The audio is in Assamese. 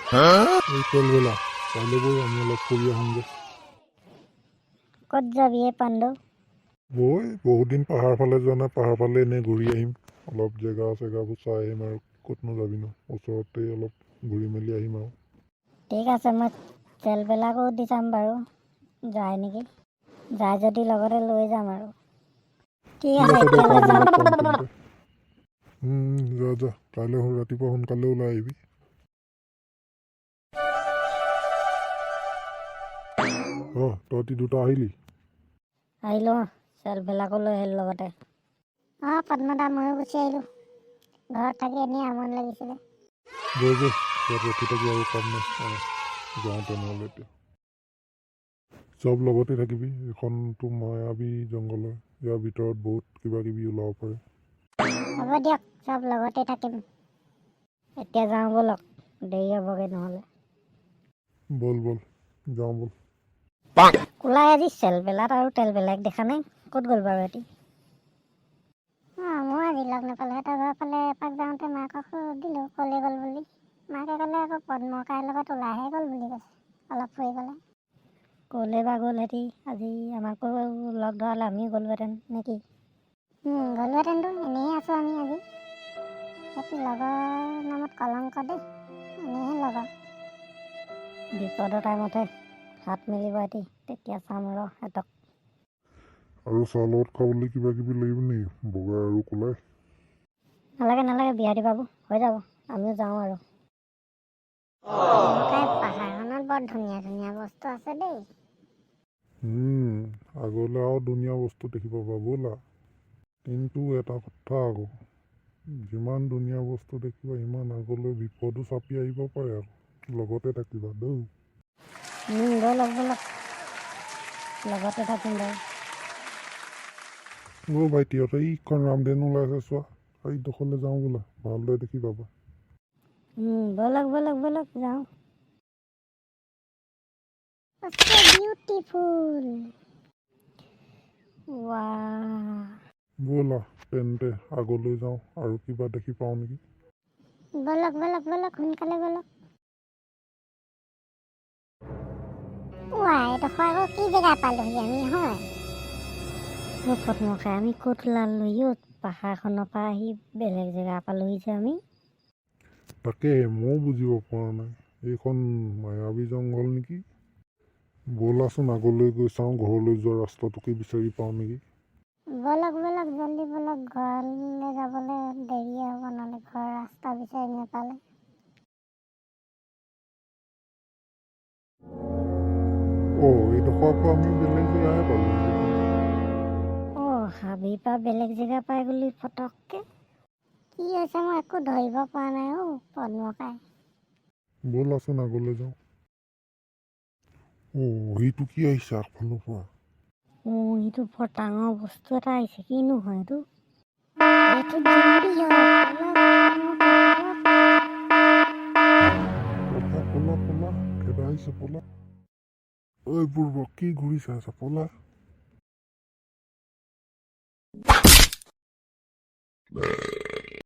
এই তেলবেলা কাইলৈ বৈ আমি অলপ ফুৰি আহোঁগৈ। ক'ত যাবি পাণ্ডু? বৈ বহুত দিন পাহাৰ ফালে যোৱা নাই, পাহাৰ ফালে এনেই ঘূৰি আহিম, অলপ জেগা চেগাবোৰ চাই আহিম আৰু ক'তনো যাবি ন, ওচৰতে অলপ ঘূৰি মেলি আহিম আৰু। ঠিক আছে, মই তেলবিলাকো দি যাম বাৰু, যায় নেকি, যায় যদি লগতে লৈ যাম আৰু। ঠিক আছে, দে এতিয়ালৈ কাইলৈ যাম। লগ পাম তেন্তে। যা কাইলৈ ৰাতিপুৱা সোনকালে ওলাই আহিবি। তহঁতি দুটা আহিলি? আহিলোঁ, তেলবিলাকো লৈ আহিলোঁ লগতে। পদ্মদা ময়ো গুচি আহিলোঁ, ঘৰত থাকি এনেই আমনি লাগিছিলে। ইয়াত ৰখি থাকি আৰু কাম নাই, যাওঁ তেনেহ'লে এতিয়া। চব লগতে থাকিবি, এইখনতো মায়াবী জংঘল হয়, ইয়াৰ ভিতৰত বহুত কিবা কিবি ওলাব পাৰে। হ'ব দিয়ক, চব লগতে থাকিম। এতিয়া যাওঁ ব'লক, দেৰি হ'বগৈ নহ'লে। বল যাওঁ বল। ওলাই আজি চেলবেলাত আৰু তেলবেলাক দেখা নাই, ক'ত গ'ল বাৰু এটি? মই আজি লগ নাপালোঁ, সিহঁতৰ ঘৰৰ ফালে এপাক যাওঁতে মাকক সুধিলোঁ ক'লৈ গ'ল বুলি। মাকে ক'লে আকৌ পদ্মকাইৰ লগত ওলাইহে গ'ল বুলি কৈছে, অলপ ফুৰিবলৈ। ক'লৈ বা গ'ল সিহঁতি, আজি আমাকো লগ ধৰালে আমিও গ'লোহেঁতেন নেকি? গ'লোহেঁতেনতো, এনেই আছোঁ আমি আজি। সিহঁতি লগৰ নামত কলংক দেই, এনেইহে লগৰ। বিপদৰ টাইমতহে হাত মেলিব সিহঁতি, তেতিয়া চাম ৰ সিহঁতক। আৰু চাহ লগত খাবলৈ কিবা কিবি লাগিব নেকি, বগা আৰু ক'লাই? নালাগে বিহাৰী বাবু, হৈ যাব, আমিও যাওঁ আৰু। পাহাৰখনত বৰ ধুনীয়া ধুনীয়া বস্তু আছে দেই। আগলৈ আৰু ধুনীয়া বস্তু দেখিব পাবা ব'লা, কিন্তু এটা কথা আকৌ, যিমান ধুনীয়া বস্তু দেখিবা সিমান আগলৈ বিপদো চাপি আহিব পাৰে আৰু, লগতে থাকিবা দেই। ব'লক লগতে থাকিম বাৰু। ভাইটিহঁতে এইখন ৰামধেনু ওলাইছে চোৱা, এইডোখৰলৈ যাওঁ বোলা, ভালদৰে দেখি পাবা। ব'লক যাওঁ। বিউটিফুল। ব'লা তেন্তে আগলৈ যাওঁ, আৰু কিবা দেখি পাওঁ নেকি। ব'লক সোনকালে ব'লক। এইডোখৰ আকৌ কি জেগা পালোহি আমি হয়? পদ্মকাই আমি ক'ত ওলালোহি পাহাৰখনৰ পৰা আহি বেলেগ জেগা পালোহি যে আমি। তাকে ময়ো বুজিব পৰা নাই, এইখন মায়াবী জংঘল নেকি। ব'লাচোন আগলৈ গৈ চাওঁ, ঘৰলৈ যোৱা ৰাস্তাটোকে বিচাৰি পাওঁ নেকি। ব'লক জল্দি ব'লক, ঘৰলৈ যাবলৈ দেৰিয়ে হ'ব, নহ'লে ঘৰৰ ৰাস্তা বিচাৰি নাপালে। এইডোখৰৰ পৰা আমি বেলেগ জেগাহে পালোঁ। হাবিৰ পৰা বেলেগ জেগা পাই গ'লি ফটককে, কি হৈছে মই একো ধৰিব পৰা নাই পদ্মকাই। ব'লাচোন আগলৈ যাওঁ। সেইটো কি আহিছে আগফালৰ পৰা? এইটো বৰ ডাঙৰ বস্তু এটা আহিছে, কিনো হয় এইটো? পলা কেইটা আহিছে পলা। বুৰ্বক কি ঘূৰি চাই আছে, পলা।